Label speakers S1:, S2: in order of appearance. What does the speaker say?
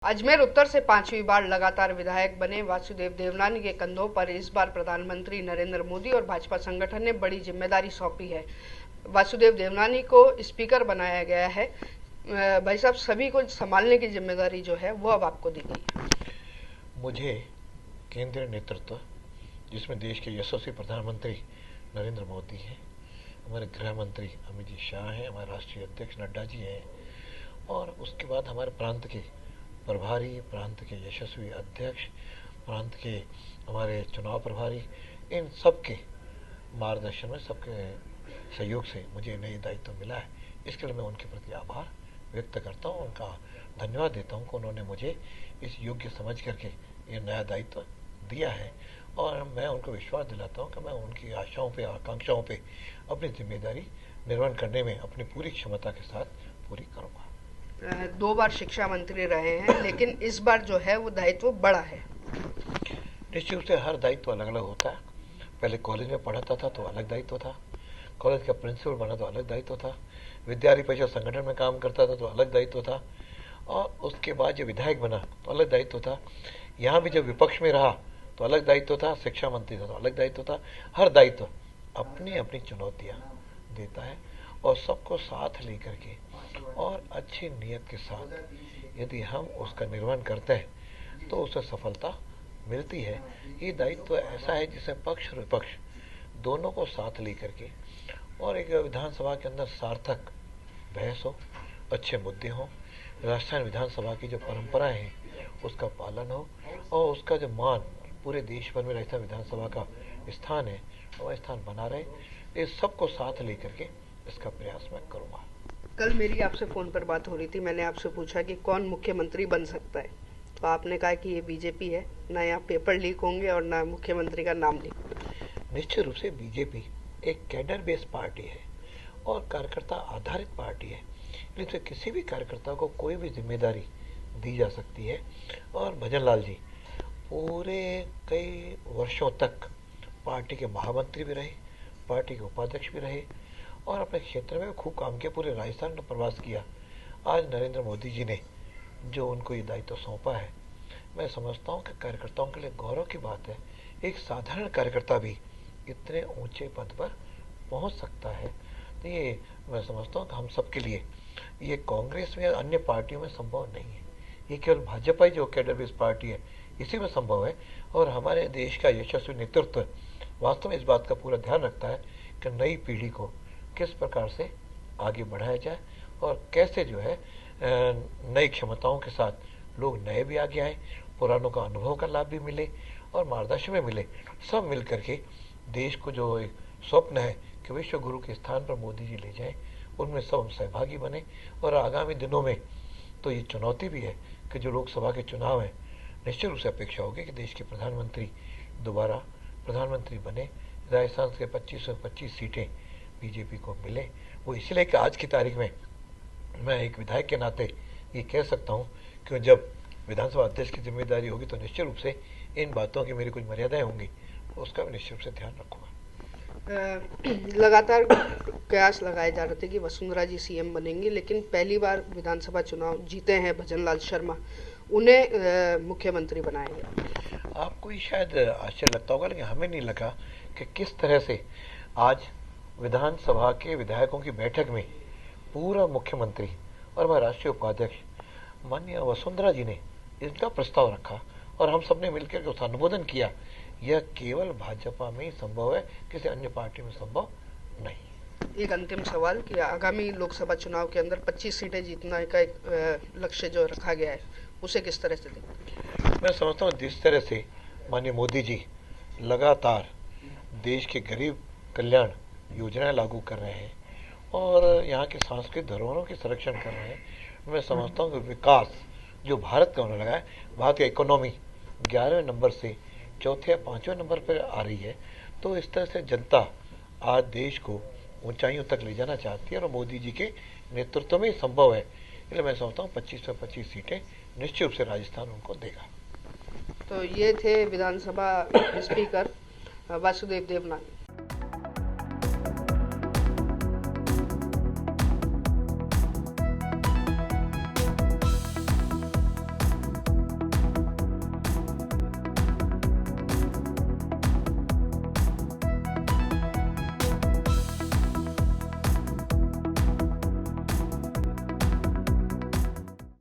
S1: अजमेर उत्तर से 5वीं बार लगातार विधायक बने वासुदेव देवनानी के कंधों पर इस बार प्रधानमंत्री नरेंद्र मोदी और भाजपा संगठन ने बड़ी जिम्मेदारी सौंपी है। वासुदेव देवनानी को स्पीकर बनाया गया है। भाई साहब, सभी को संभालने की जिम्मेदारी जो है वो अब आपको दी गई है।
S2: मुझे केंद्रीय नेतृत्व, जिसमें देश के यशस्वी प्रधानमंत्री नरेंद्र मोदी हैं, हमारे गृह मंत्री अमित जी शाह हैं, हमारे राष्ट्रीय अध्यक्ष नड्डा जी हैं, और उसके बाद हमारे प्रांत के प्रभारी, प्रांत के यशस्वी अध्यक्ष, प्रांत के हमारे चुनाव प्रभारी, इन सब के मार्गदर्शन में, सबके सहयोग से मुझे नई दायित्व मिला है। इसके लिए मैं उनके प्रति आभार व्यक्त करता हूँ, उनका धन्यवाद देता हूँ कि उन्होंने मुझे इस योग्य समझ करके ये नया दायित्व दिया है, और मैं उनको विश्वास दिलाता हूँ कि मैं उनकी आशाओं पे, आकांक्षाओं पे अपनी जिम्मेदारी निर्वहन करने में अपनी पूरी क्षमता के साथ पूरी करूँगा।
S1: 2 बार शिक्षा मंत्री रहे हैं, लेकिन इस बार जो है वो दायित्व बड़ा है।
S2: निश्चित रूप से हर दायित्व अलग अलग होता है। पहले कॉलेज में पढ़ाता था तो अलग दायित्व था, कॉलेज का प्रिंसिपल बना तो अलग दायित्व था, विद्यार्थी परिषद संगठन में काम करता था तो अलग दायित्व था, और उसके बाद जब विधायक बना तो अलग दायित्व था। यहाँ भी जब विपक्ष में रहा तो अलग दायित्व था, शिक्षा मंत्री था तो अलग दायित्व था। हर दायित्व अपनी अपनी चुनौतियाँ देता है, और सबको साथ लेकर के और अच्छी नीयत के साथ यदि हम उसका निर्वहन करते हैं तो उसे सफलता मिलती है। ये दायित्व ऐसा है जिसमें पक्ष और विपक्ष दोनों को साथ लेकर के और एक विधानसभा के अंदर सार्थक बहस हो, अच्छे मुद्दे हों, राजस्थान विधानसभा की जो परंपराएं हैं उसका पालन हो, और उसका जो मान पूरे देश भर में राजस्थान विधानसभा का स्थान है वह स्थान बना रहे। इस सबको साथ लेकर के इसका प्रयास मैं करूँगा।
S1: कल मेरी आपसे फ़ोन पर बात हो रही थी, मैंने आपसे पूछा कि कौन मुख्यमंत्री बन सकता है, तो आपने कहा कि ये बीजेपी है। ना यहाँ पेपर लीक होंगे और ना मुख्यमंत्री का नाम लीक।
S2: निश्चित रूप से बीजेपी एक कैडर बेस्ड पार्टी है और कार्यकर्ता आधारित पार्टी है, इसलिए किसी भी कार्यकर्ता को कोई भी जिम्मेदारी दी जा सकती है। और भजन लाल जी पूरे कई वर्षों तक पार्टी के महामंत्री भी रहे, पार्टी के उपाध्यक्ष भी रहे, और अपने क्षेत्र में खूब काम किया, पूरे राजस्थान में प्रवास किया। आज नरेंद्र मोदी जी ने जो उनको ये दायित्व सौंपा है, मैं समझता हूँ कि कार्यकर्ताओं के लिए गौरव की बात है। एक साधारण कार्यकर्ता भी इतने ऊंचे पद पर पहुँच सकता है, तो ये मैं समझता हूँ कि हम सबके लिए ये कांग्रेस में या अन्य पार्टियों में संभव नहीं है। ये केवल भाजपा ही जो कैडर बेस्ड पार्टी है इसी में संभव है, और हमारे देश का यशस्वी नेतृत्व वास्तव में इस बात का पूरा ध्यान रखता है कि नई पीढ़ी को किस प्रकार से आगे बढ़ाया जाए और कैसे जो है नई क्षमताओं के साथ लोग नए भी आगे आए, पुरानों का अनुभव का लाभ भी मिले और मार्गदर्शन में मिले। सब मिल करके देश को जो एक स्वप्न है कि विश्व गुरु के स्थान पर मोदी जी ले जाएं, उनमें सब हम सहभागी बने। और आगामी दिनों में तो ये चुनौती भी है कि जो लोकसभा के चुनाव हैं, निश्चित रूप से अपेक्षा होगी कि देश के प्रधानमंत्री दोबारा प्रधानमंत्री बने। राजस्थान के 25 सीटें बीजेपी को मिले। वो इसलिए कि आज की तारीख में मैं एक विधायक के नाते ये कह सकता हूँ कि जब विधानसभा अध्यक्ष की जिम्मेदारी होगी तो निश्चित रूप से इन बातों की मेरी कुछ मर्यादाएं होंगी, उसका भी निश्चित रूप से ध्यान रखूँगा।
S1: लगातार कयास लगाए जा रहे थे कि वसुंधरा जी सीएम बनेंगी, लेकिन पहली बार विधानसभा चुनाव जीते हैं भजन लाल शर्मा, उन्हें मुख्यमंत्री बनाया गया।
S2: आपको ये शायद आश्चर्य लगता होगा, लेकिन हमें नहीं लगा कि किस तरह से आज विधानसभा के विधायकों की बैठक में पूरा मुख्यमंत्री और हमारे राष्ट्रीय उपाध्यक्ष माननीय वसुंधरा जी ने इसका प्रस्ताव रखा और हम सबने मिलकर उसका अनुमोदन किया। यह केवल भाजपा में ही संभव है, किसी अन्य पार्टी में संभव नहीं।
S1: एक अंतिम सवाल कि आगामी लोकसभा चुनाव के अंदर 25 सीटें जीतने का एक लक्ष्य जो रखा गया है, उसे किस तरह से देखते?
S2: मैं समझता हूँ जिस तरह से माननीय मोदी जी लगातार देश के गरीब कल्याण योजनाएं लागू कर रहे हैं और यहाँ के सांस्कृतिक धरोहरों के संरक्षण कर रहे हैं, मैं समझता हूँ कि विकास जो भारत का होने लगा है, भारत की इकोनॉमी 11वें नंबर से चौथे या 5वें नंबर पर आ रही है। तो इस तरह से जनता आज देश को ऊंचाइयों तक ले जाना चाहती है और मोदी जी के नेतृत्व में संभव है। इसलिए मैं समझता हूँ 25 से 25 सीटें निश्चित रूप से राजस्थान उनको देगा।
S1: तो ये थे विधानसभा स्पीकर वासुदेव देवनानी।